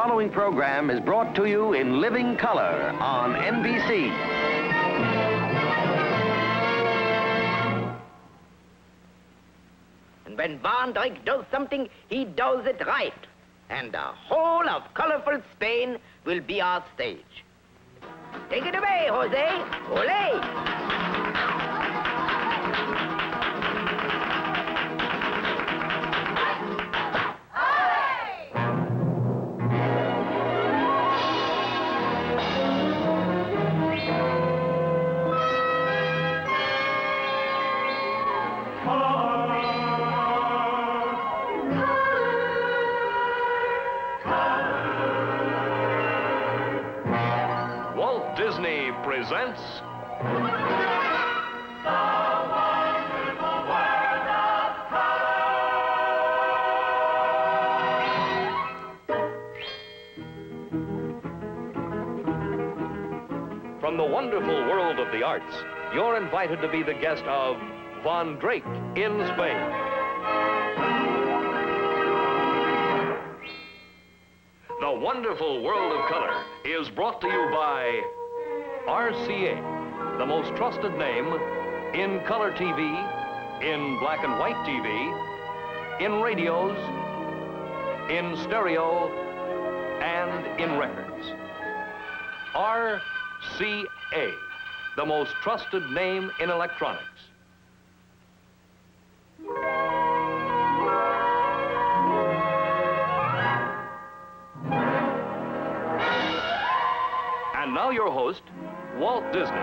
following program is brought to you in living color on NBC. And when Von Drake does something, he does it right. And the whole of colorful Spain will be our stage. Take it away, Jose. Ole! Walt Disney presents From the wonderful world of the arts, you're invited to be the guest of Von Drake in Spain. The Wonderful World of Color is brought to you by RCA, the most trusted name in color TV, in black and white TV, in radios, in stereo, and in records. RCA, the most trusted name in electronics. And now your host, Walt Disney.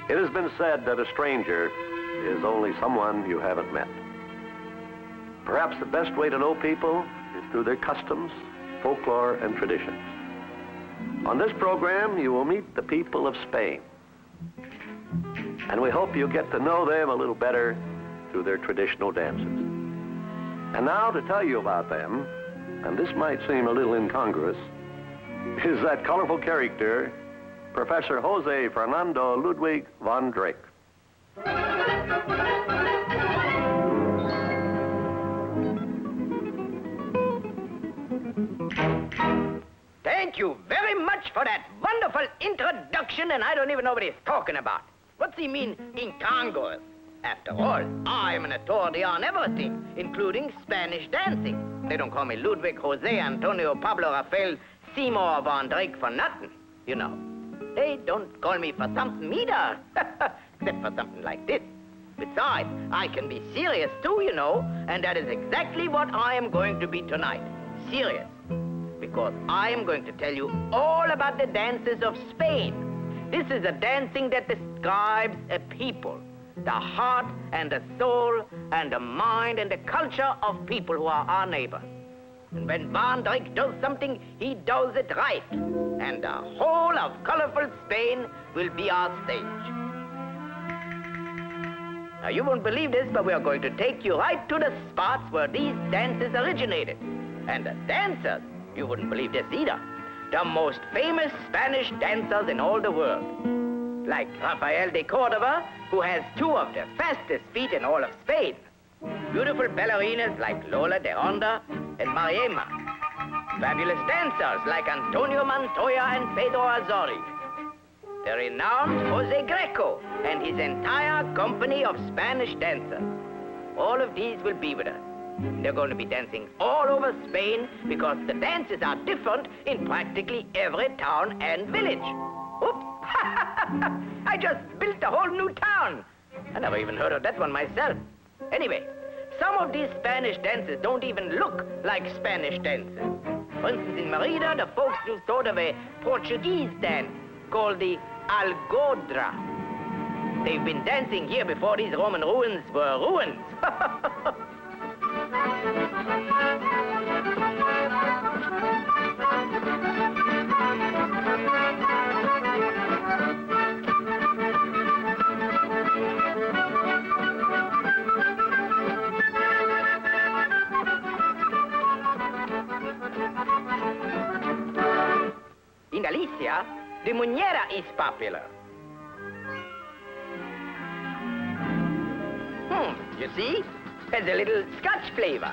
It has been said that a stranger is only someone you haven't met. Perhaps the best way to know people is through their customs, folklore, and traditions. On this program, you will meet the people of Spain. And we hope you get to know them a little better through their traditional dances. And now to tell you about them, and this might seem a little incongruous, is that colorful character, Professor Jose Fernando Ludwig Von Drake. Thank you very much for that wonderful introduction, and I don't even know what he's talking about. What's he mean, incongruous? After all, I'm an authority on everything, including Spanish dancing. They don't call me Ludwig Jose Antonio Pablo Rafael Seymour Von Drake for nothing, you know. They don't call me for something either, except for something like this. Besides, I can be serious too, you know, and that is exactly what I am going to be tonight. Serious. Because I am going to tell you all about the dances of Spain. This is a dancing that describes a people. The heart and the soul and the mind and the culture of people who are our neighbors. And when Von Drake does something, he does it right. And the whole of colorful Spain will be our stage. Now, you won't believe this, but we are going to take you right to the spots where these dances originated. And the dancers, you wouldn't believe this either, the most famous Spanish dancers in all the world. Like Rafael de Cordova, who has two of the fastest feet in all of Spain. Beautiful ballerinas like Lola de Ronda and Mariema. Fabulous dancers like Antonio Montoya and Pedro Azori. The renowned Jose Greco and his entire company of Spanish dancers. All of these will be with us. They're going to be dancing all over Spain because the dances are different in practically every town and village. Oops! I just built a whole new town. I never even heard of that one myself. Anyway, some of these Spanish dances don't even look like Spanish dances. For instance, in Merida, the folks do sort of a Portuguese dance called the Algodra. They've been dancing here before these Roman ruins were ruins. In Galicia, the muñeira is popular. You see? has a little Scotch flavor.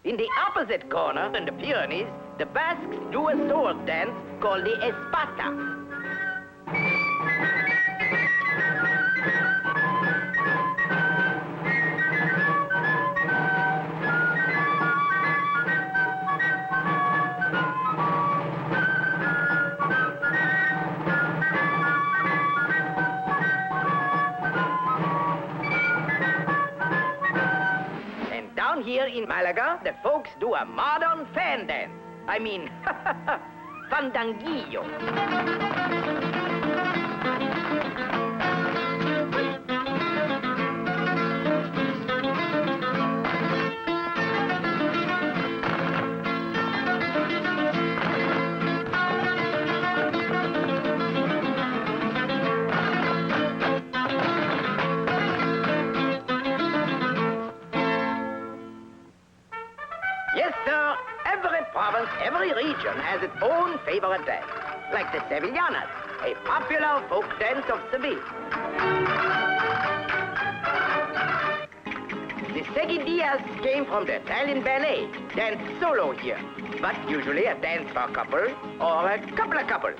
In the opposite corner, in the Pyrenees, the Basques do a sword dance called the Espata. Down here in Malaga, the folks do a modern fan dance. I mean, fandanguillo. Yes, sir. Every province, every region has its own favorite dance. Like the Sevillanas, a popular folk dance of Seville. The seguidillas came from the Italian ballet, danced solo here, but usually a dance for a couple or a couple of couples.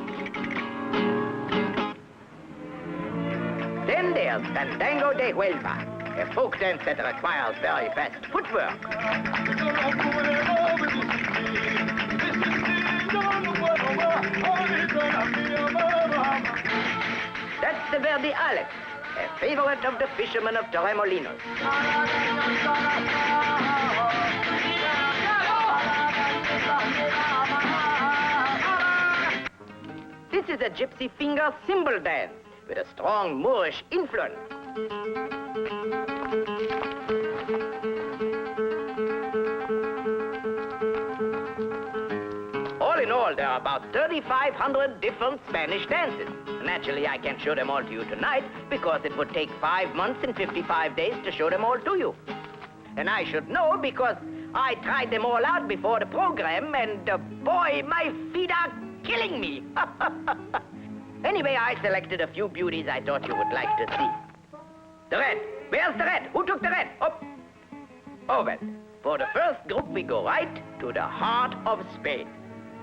Then there's Fandango de Huelva, a folk dance that requires very fast footwork. That's the Verde Alex, a favorite of the fishermen of Torremolinos. This is a gypsy finger cymbal dance with a strong Moorish influence. All in all, there are about 3,500 different Spanish dances. Naturally, I can't show them all to you tonight because it would take 5 months and 55 days to show them all to you. And I should know because I tried them all out before the program, and boy, my feet are killing me. Anyway, I selected a few beauties I thought you would like to see. The red. Where's the red? Who took the red? Oh, well. For the first group, we go right to the heart of Spain.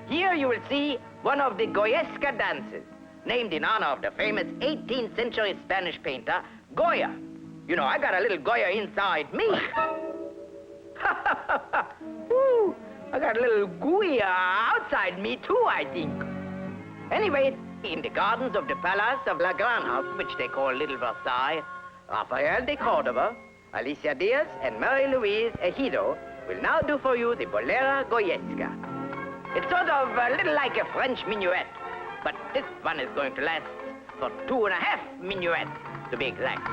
Here you will see one of the Goyesca dances, named in honor of the famous 18th century Spanish painter, Goya. You know, I got a little Goya inside me. Woo, I got a little Goya outside me too, I think. Anyway, in the gardens of the Palace of La Granja, which they call Little Versailles, Rafael de Cordova, Alicia Diaz, and Marie-Louise Ejido will now do for you the Bolera Goyesca. It's sort of a little like a French minuet, but this one is going to last for 2.5 minuets, to be exact.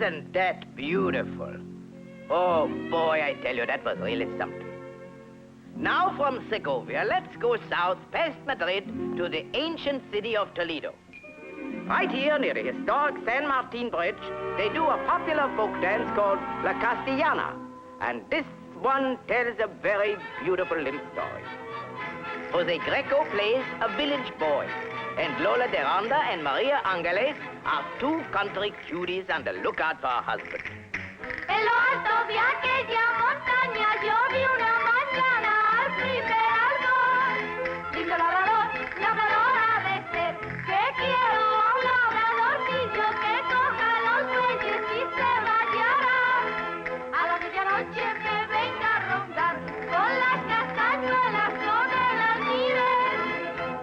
Wasn't that beautiful? Oh, boy, I tell you, that was really something. Now from Segovia, let's go south past Madrid to the ancient city of Toledo. Right here near the historic San Martin Bridge, they do a popular folk dance called La Castellana. And this one tells a very beautiful limp story. Jose Greco plays a village boy, and Lola Deranda and Maria Angeles are two country cuties on the lookout for a husband. En lo alto de aquella montaña yo vi una mañana al primer albor. Dijo labrador ha de ser, que quiero a un labradorcillo que coja los bueyes y se vaya a la medianoche me venga a rondar con las castañuelas, con el alquiler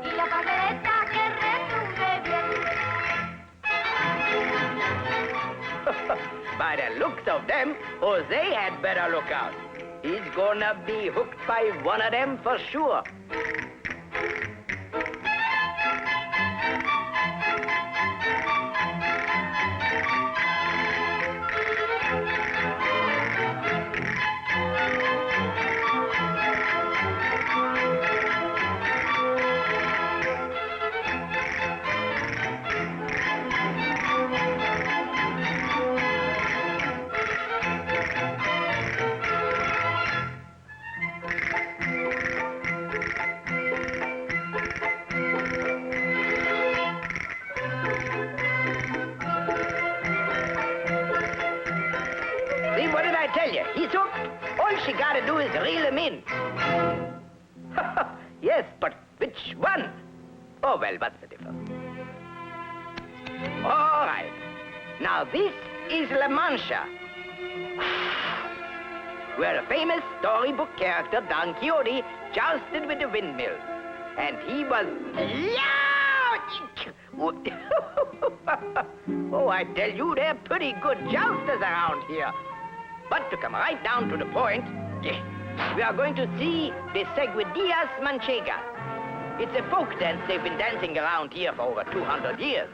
y la pandereta que retumbe bien. By the looks of them, Jose had better look out. He's gonna be hooked by one of them for sure. See, what did I tell you? He's hooked. All she gotta do is reel him in. Yes, but which one? Oh, well, what's the difference? All right. Now, this is La Mancha, where a famous storybook character, Don Quixote, jousted with the windmills. And he was... Oh, I tell you, they're pretty good jousters around here. But to come right down to the point, we are going to see the Seguidillas Manchegas. It's a folk dance they've been dancing around here for over 200 years.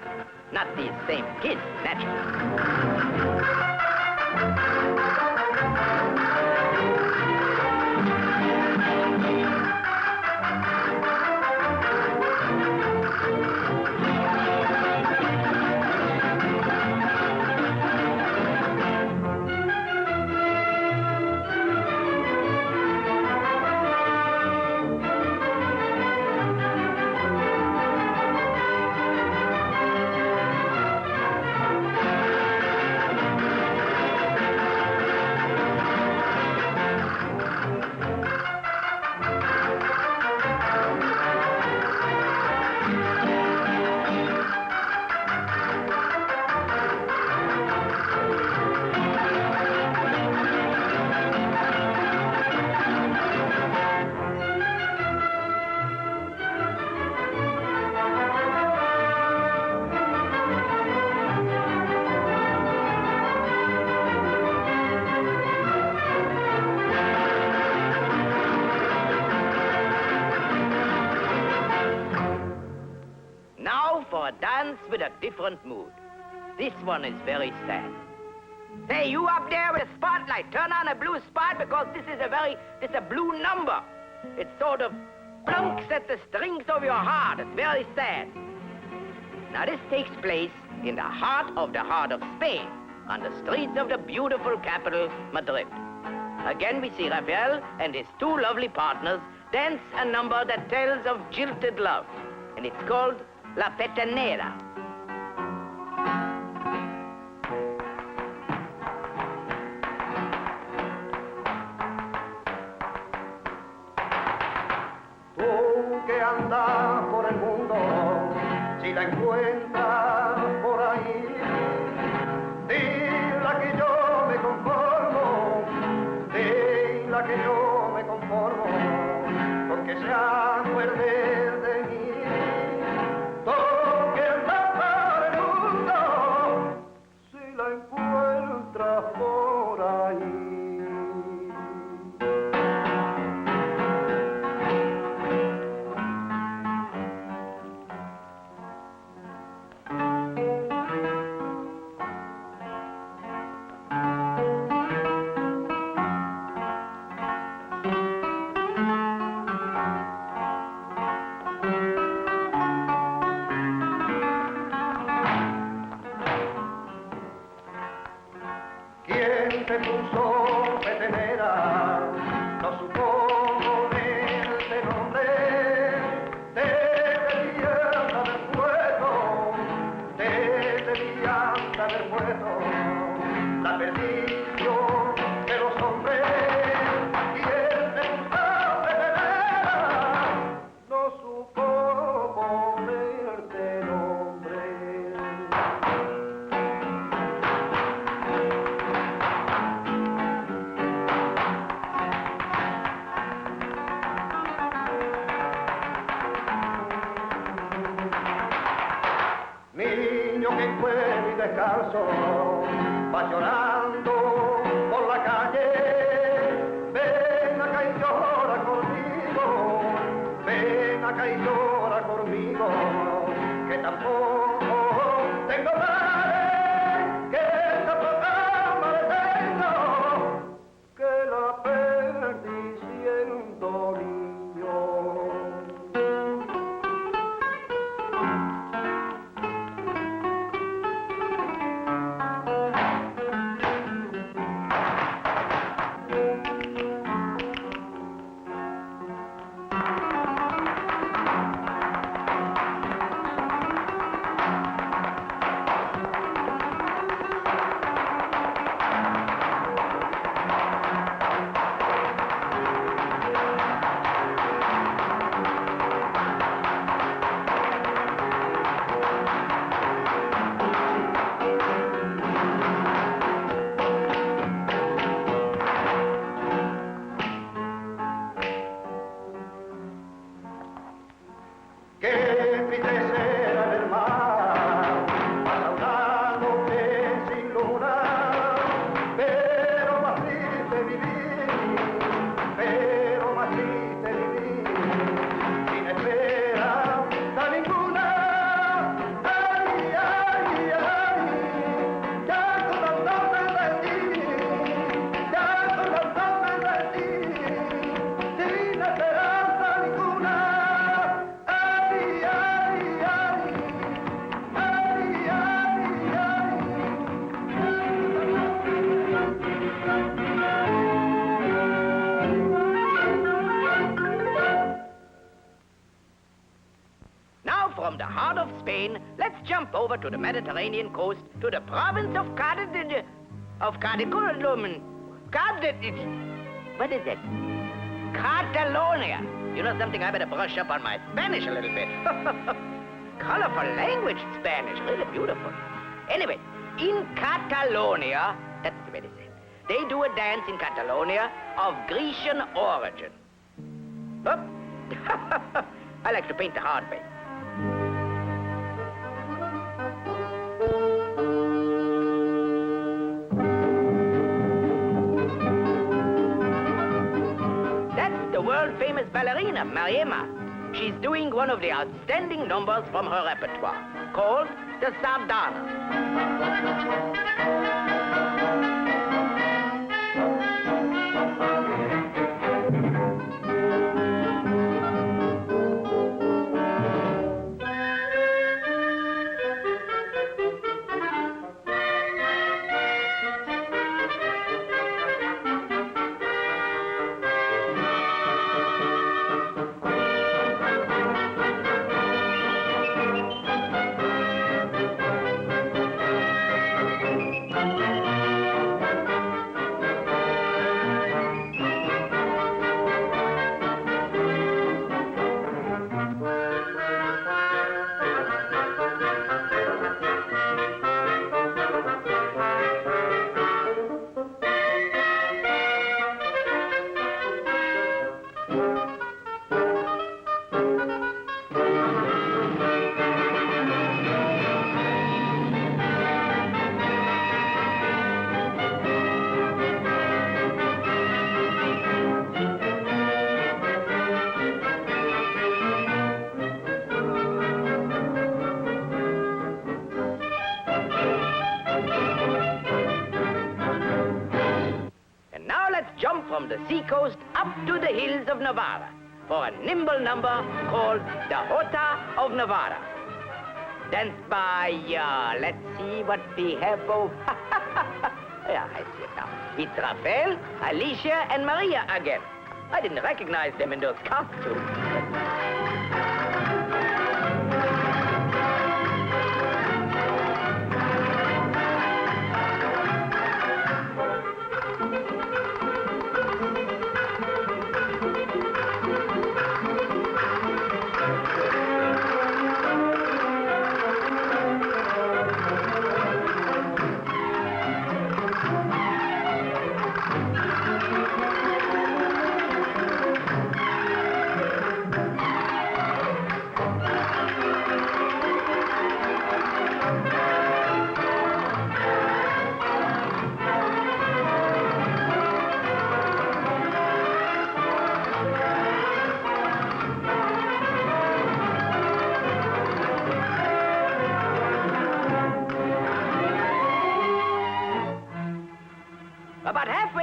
Not these same kids, naturally. For a dance with a different mood. This one is very sad. Say, you up there with a spotlight, turn on a blue spot because this is a blue number. It sort of plunks at the strings of your heart. It's very sad. Now this takes place in the heart of Spain, on the streets of the beautiful capital, Madrid. Again, we see Rafael and his two lovely partners dance a number that tells of jilted love, and it's called La Petanera. Tú que andas por el mundo, si la encuentras por ahí, dile que yo me conformo, dile que yo me conformo, porque se acuerde de mí. Tú que andas por el mundo, si la encuentras por ahí. descalzo, va llorando por la calle. Ven acá y llora conmigo, ven acá y llora conmigo, que tampoco tengo madre, que tampoco madre tengo, que la perdí siendo niño. Que tristeza del mar, pasa una noche sin luna, pero más triste vivir, pero más triste vivir, sin esperanza ninguna. Ay, ay, ay, ya con las dos me rendí, ya con las dos me rendí, sin esperanza ninguna. Now, from the heart of Spain, let's jump over to the Mediterranean coast to the province of what is it? Catalonia. You know something? I better brush up on my Spanish a little bit. Colorful language, Spanish. Really beautiful. Anyway, in Catalonia, that's the way they say it, they do a dance in Catalonia of Grecian origin. Oh. I like to paint the hard way. That's the world-famous ballerina, Mariema. She's doing one of the outstanding numbers from her repertoire, called the Sardana. Jump from the seacoast up to the hills of Navarra for a nimble number called the Jota of Navarra. Danced by, let's see what we have. Oh, yeah, I see it now. It's Rafael, Alicia, and Maria again. I didn't recognize them in those costumes.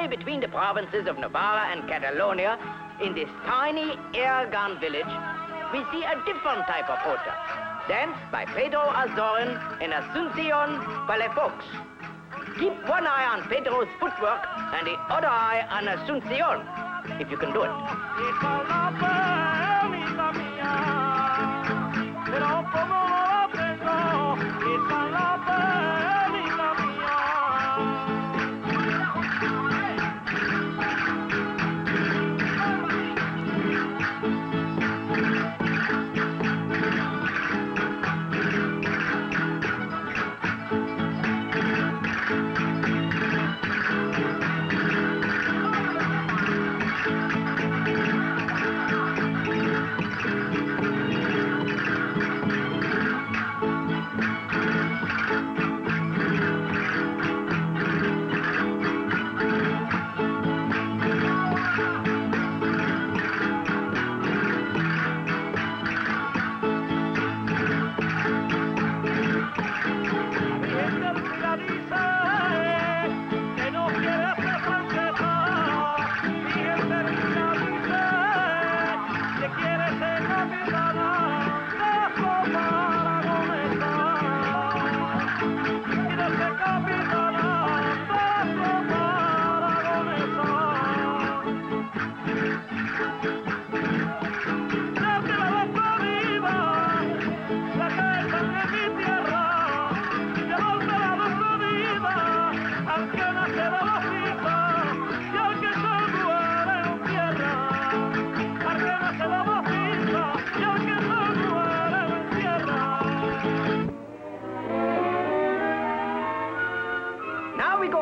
halfway between the provinces of Navarra and Catalonia, in this tiny air-gun village, we see a different type of jota, danced by Pedro Azorin and Asuncion Palafox. Keep one eye on Pedro's footwork and the other eye on Asuncion, if you can do it.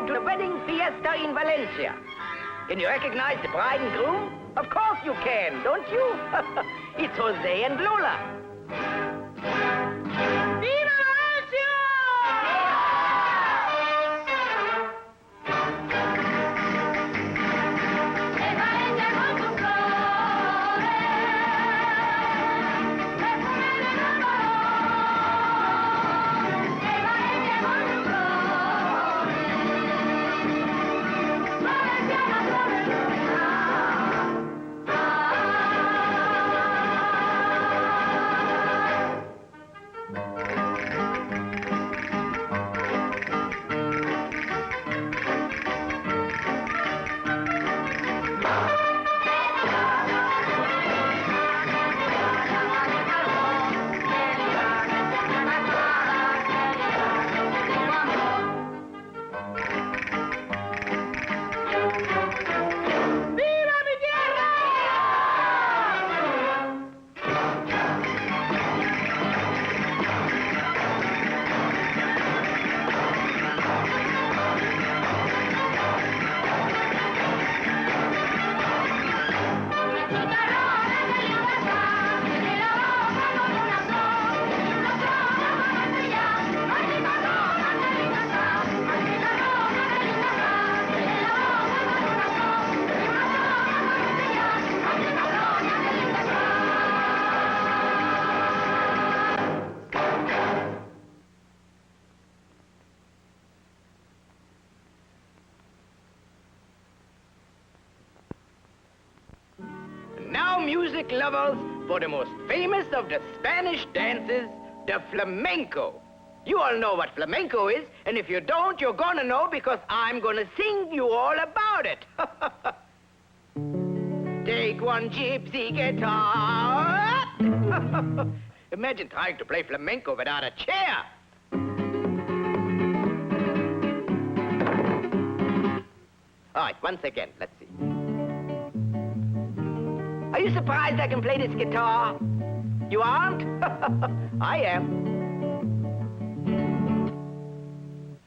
To the wedding fiesta in Valencia. Can you recognize the bride and groom? Of course you can, don't you? It's Jose and Lola. Viva Valencia! Music lovers, for the most famous of the Spanish dances, the flamenco. You all know what flamenco is, and if you don't, you're gonna know because I'm gonna sing you all about it. Take one gypsy guitar. Imagine trying to play flamenco without a chair. All right, once again, let's see. Are you surprised I can play this guitar? You aren't? I am.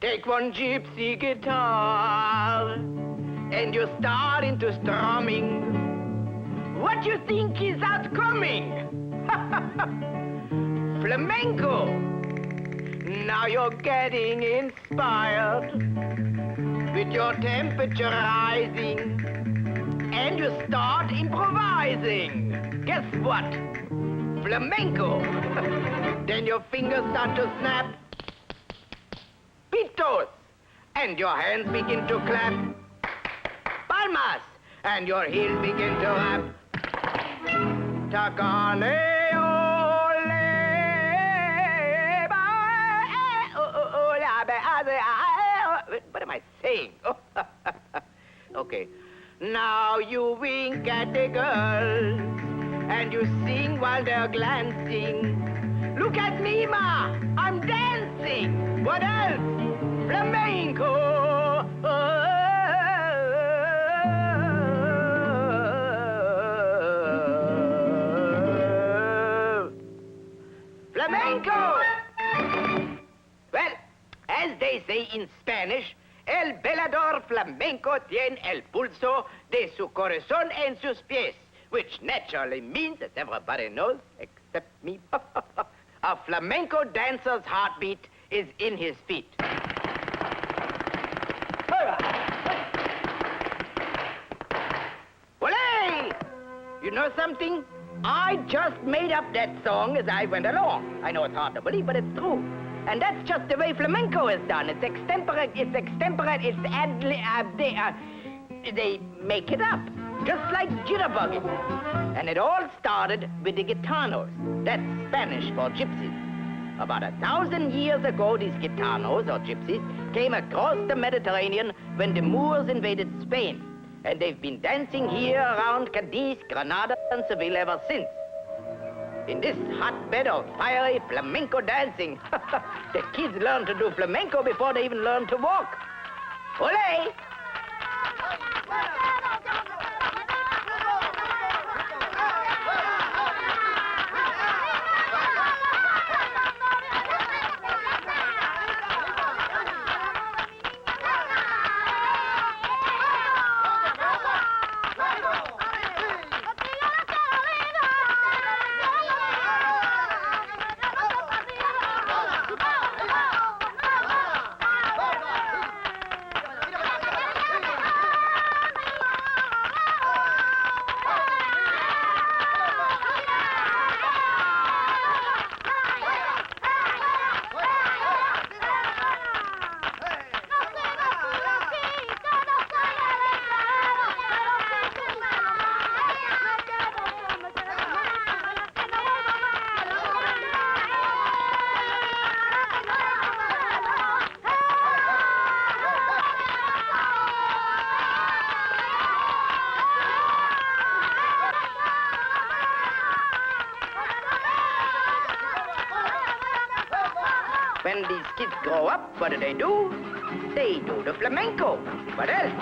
Take one gypsy guitar and you start into strumming. What you think is outcoming? Flamenco. Now you're getting inspired with your temperature rising. And you start improvising. Guess what? Flamenco. Then your fingers start to snap. Beat toes. And your hands begin to clap. palmas, and your heels begin to rap. Tacane, ole, what am I saying? Okay. Now you wink at the girls, and you sing while they're glancing. Look at me, Ma, I'm dancing. What else? Flamenco. Flamenco. Well, as they say in Spanish, el bailador flamenco tiene el pulso de su corazón en sus pies, which naturally means, as everybody knows, except me, a flamenco dancer's heartbeat is in his feet. Olé! You know something? I just made up that song as I went along. I know it's hard to believe, but it's true. And that's just the way flamenco is done. It's extemporate, it's they make it up, just like jitterbugging. And it all started with the gitanos. That's Spanish for gypsies. About 1,000 years ago, these gitanos, or gypsies, came across the Mediterranean when the Moors invaded Spain. And they've been dancing here around Cadiz, Granada, and Seville ever since. In this hotbed of fiery flamenco dancing, the kids learn to do flamenco before they even learn to walk. Olé! When these kids grow up, what do? They do the flamenco. What else?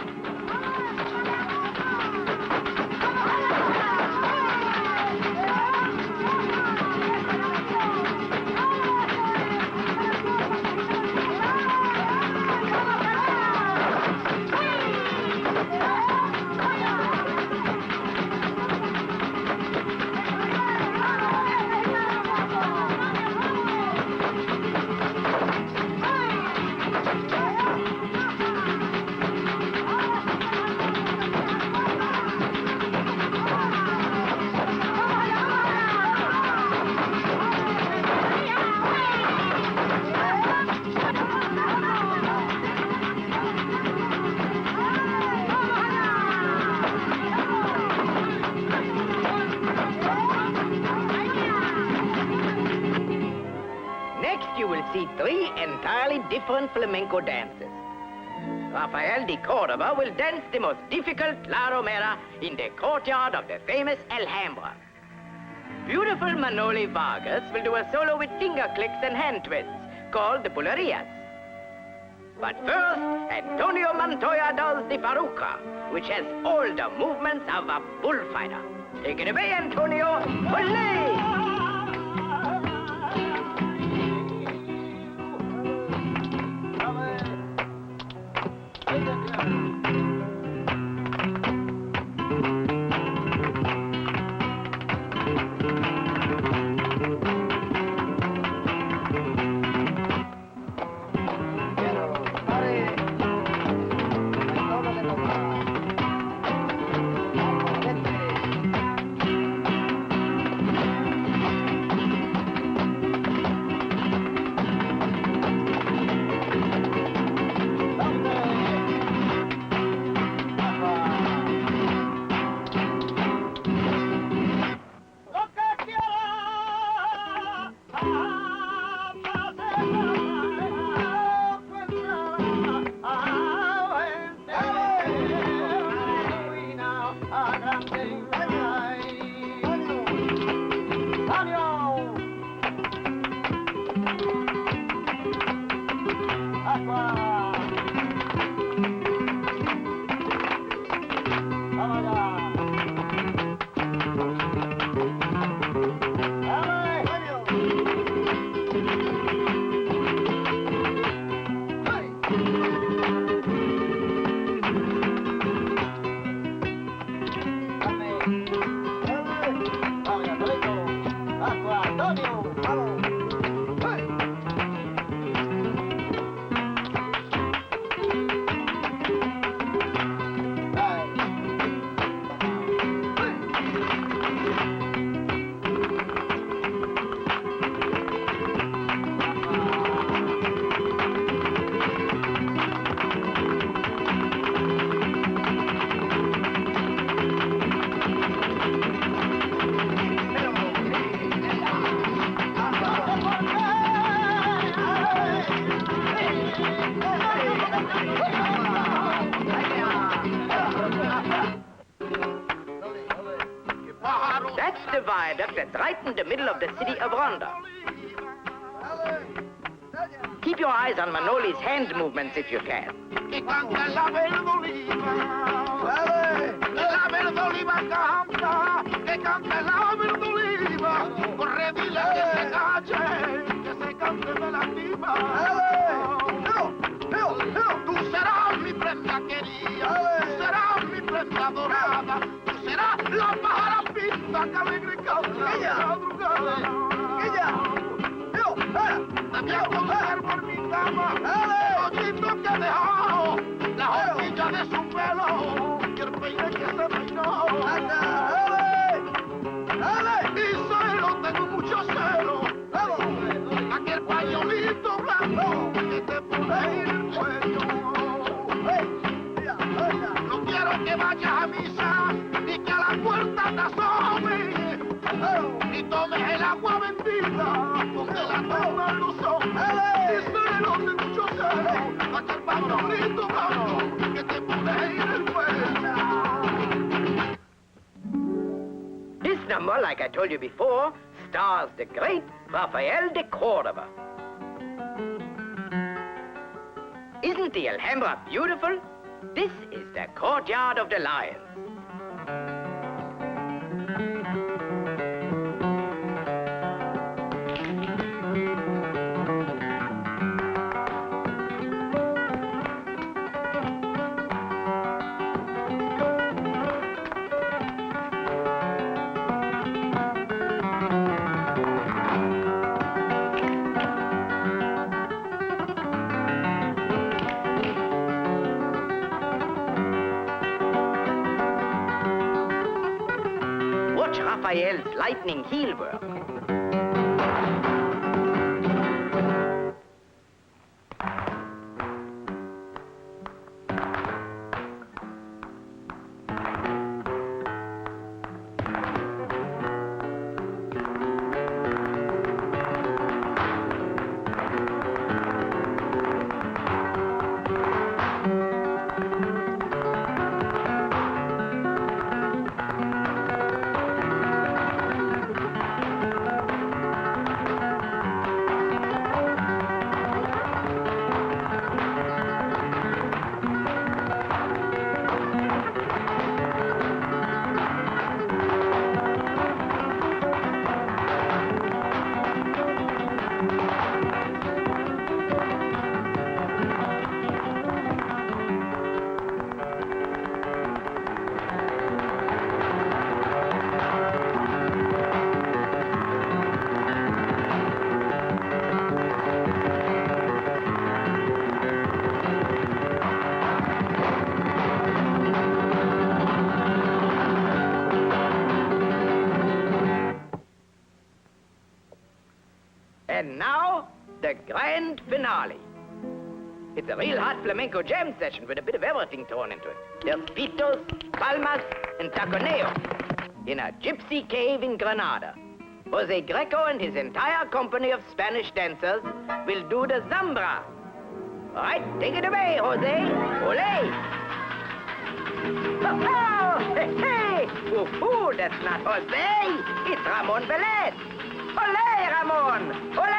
You will see 3 entirely different flamenco dances. Rafael de Cordova will dance the most difficult La Romera in the courtyard of the famous Alhambra. Beautiful Manoli Vargas will do a solo with finger clicks and hand twists called the Bulerías. But first, Antonio Montoya does the Faruca, which has all the movements of a bullfighter. Take it away, Antonio. Olé! That's the viaduct that's right in the middle of the city of Ronda. Keep your eyes on Manoli's hand movements if you can. Que canta la verde oliva. La verde oliva canta, que canta la verde oliva. Corre, dile que se calle, que se cante de la pipa. Tú serás mi prenda querida, tú serás mi prenda dorada, tú serás la pájara pinta que alegre canta de madrugada. Te voy a coger por mi cama, el hoyito que ha dejado, la horquilla de su pelo y el peine que se peinó. Y celo, tengo mucho celo, aquel pañolito blanco que te pone en el cuello. No quiero que vayas a misa, ni que a la puerta te asomes, ni tomes el agua bendita, porque la toma no son. Y celo, tengo mucho celo, aquel pañolito blanco que te pone en el cuello. This number, like I told you before, stars the great Rafael de Cordova. Isn't the Alhambra beautiful? This is the courtyard of the lions. Watch Raphael's lightning heel work. And now, the grand finale. It's a real hot flamenco jam session with a bit of everything thrown into it. There's pitos, palmas, and taconeo in a gypsy cave in Granada. Jose Greco and his entire company of Spanish dancers will do the zambra. All right, take it away, Jose. Ole! Oh, hey, hey! Ooh, that's not Jose. It's Ramon Velez. Ole, Ramon! Ole!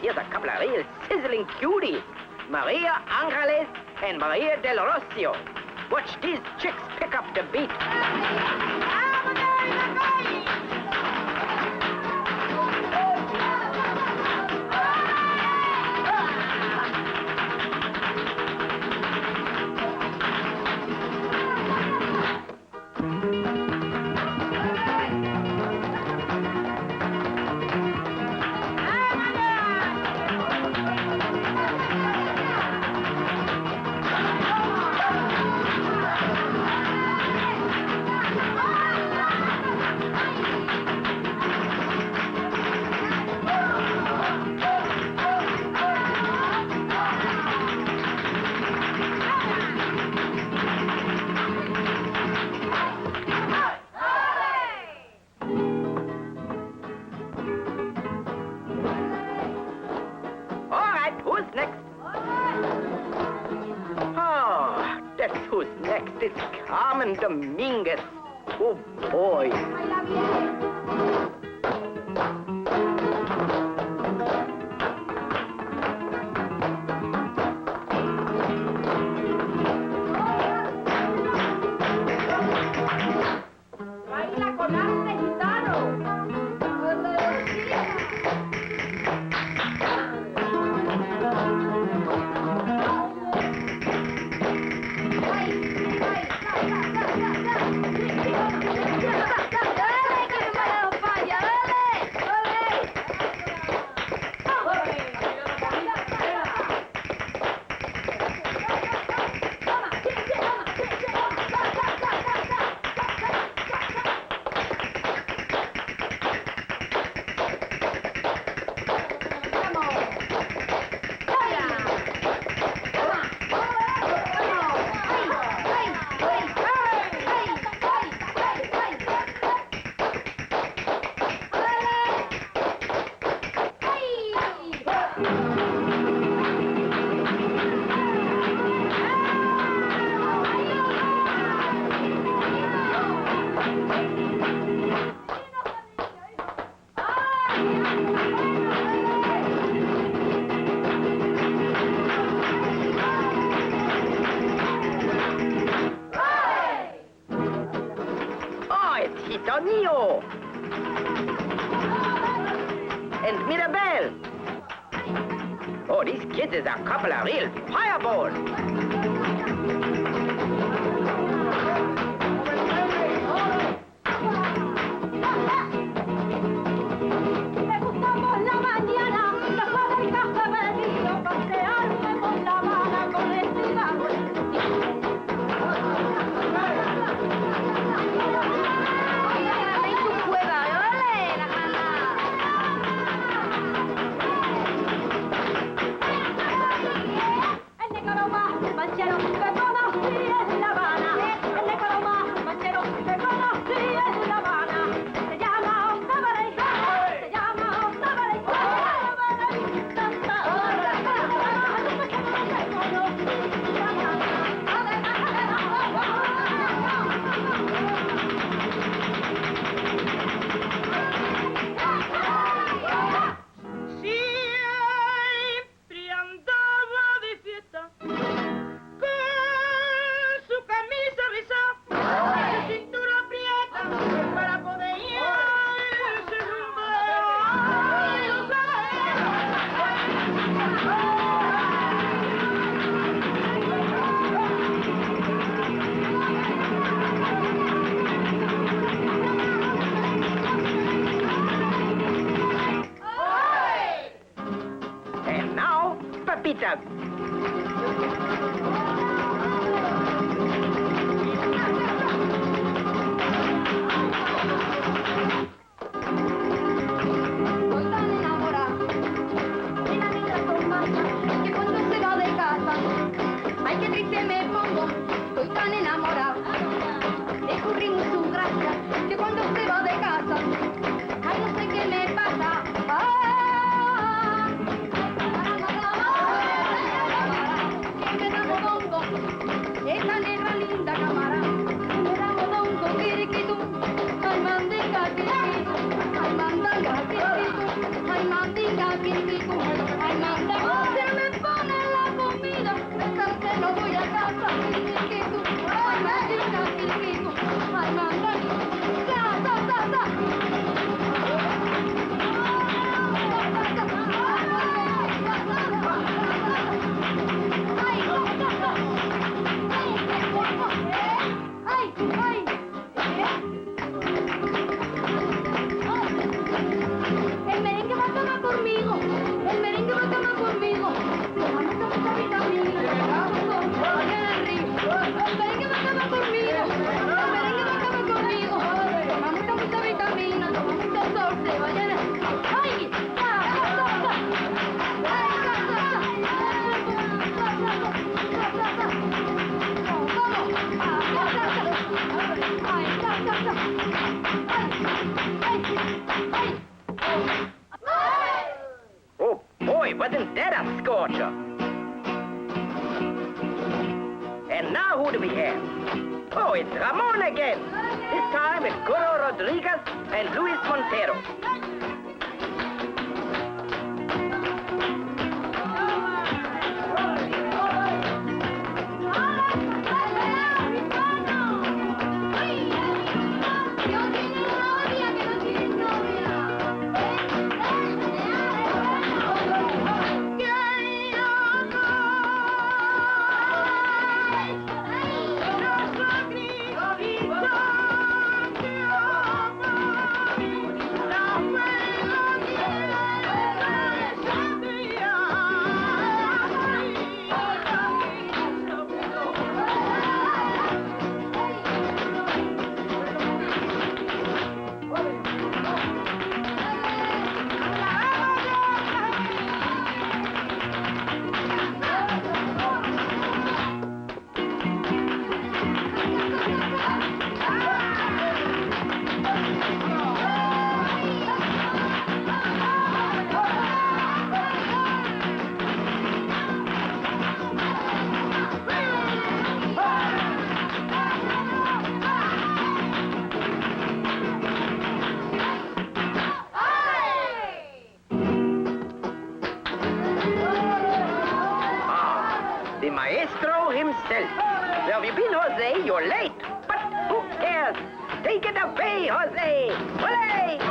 Here's a couple of real sizzling cuties. Maria Angeles and Maria Del Rocio. Watch these chicks pick up the beat. Who's next? It's Carmen Dominguez. Oh, boy. Baila con arte gitano. Oh, it's Gitonio. And Mirabelle. Oh, these kids is a couple of real fireballs. Me gustamos la mañana, después del café bebido, pasearme por La Habana con el cigarro en tu cueva, ole, la el negro más, el manchero And now who do we have? Oh, it's Ramon again. This time it's Coro Rodriguez and Luis Montero. The maestro himself. Where have you been, Jose? You're late. But who cares? Take it away, Jose. Olé!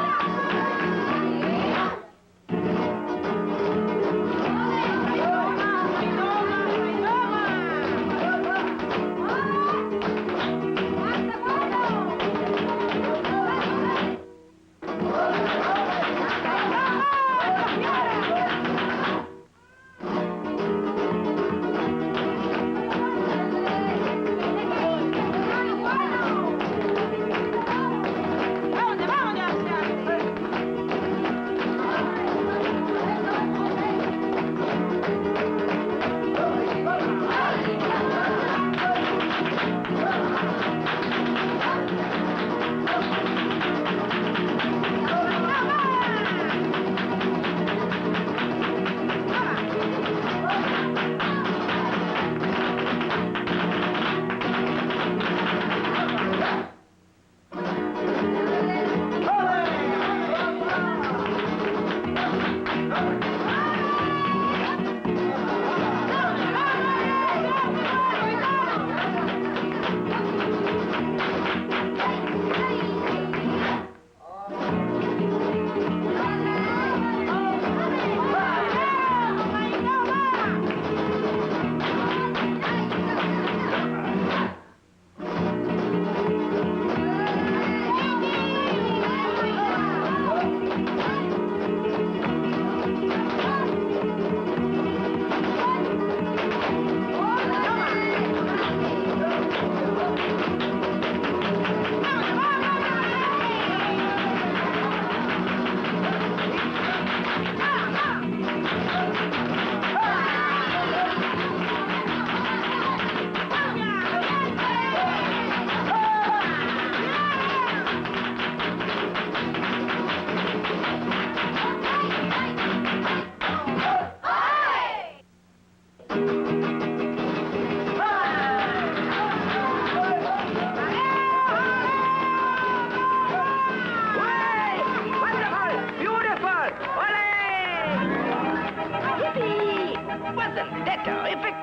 Wasn't that terrific?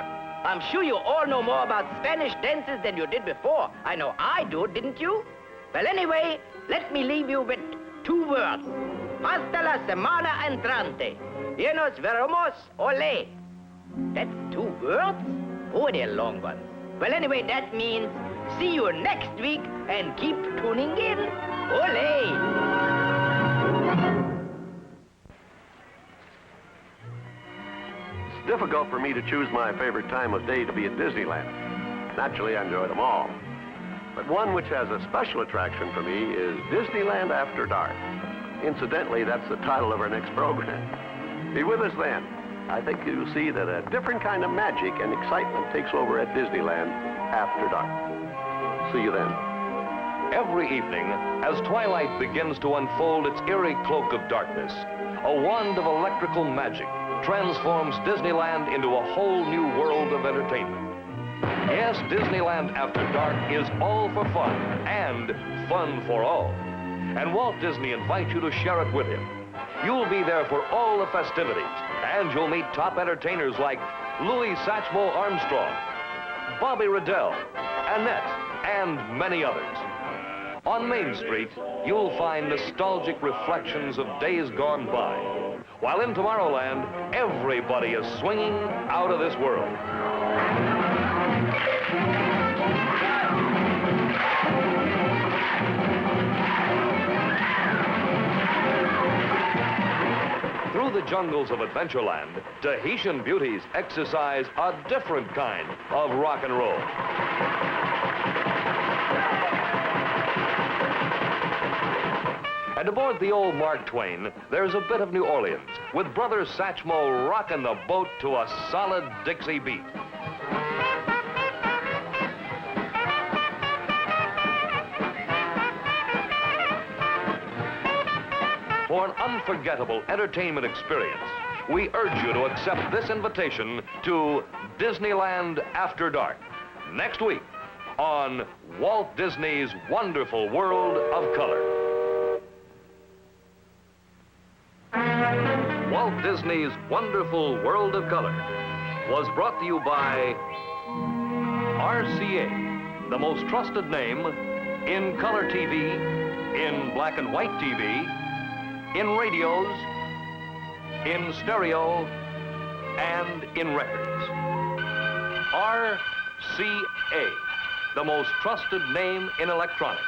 I'm sure you all know more about Spanish dances than you did before. I know I do, didn't you? Well, anyway, let me leave you with 2 words. Hasta la semana entrante. Y nos veremos, ole. That's 2 words? Oh, they're long ones. Well, anyway, that means see you next week and keep tuning in. Ole. It's difficult for me to choose my favorite time of day to be at Disneyland. Naturally, I enjoy them all. But one which has a special attraction for me is Disneyland After Dark. Incidentally, that's the title of our next program. Be with us then. I think you'll see that a different kind of magic and excitement takes over at Disneyland After Dark. See you then. Every evening, as twilight begins to unfold its eerie cloak of darkness, a wand of electrical magic transforms Disneyland into a whole new world of entertainment. Yes, Disneyland After Dark is all for fun and fun for all. And Walt Disney invites you to share it with him. You'll be there for all the festivities, and you'll meet top entertainers like Louis Satchmo Armstrong, Bobby Riddell, Annette, and many others. On Main Street, you'll find nostalgic reflections of days gone by, while in Tomorrowland, everybody is swinging out of this world. Through the jungles of Adventureland, Tahitian beauties exercise a different kind of rock and roll. And aboard the old Mark Twain, there's a bit of New Orleans, with Brother Satchmo rocking the boat to a solid Dixie beat. For an unforgettable entertainment experience, we urge you to accept this invitation to Disneyland After Dark next week on Walt Disney's Wonderful World of Color. Walt Disney's Wonderful World of Color was brought to you by RCA, the most trusted name in color TV, in black and white TV, in radios, in stereo, and in records. RCA, the most trusted name in electronics.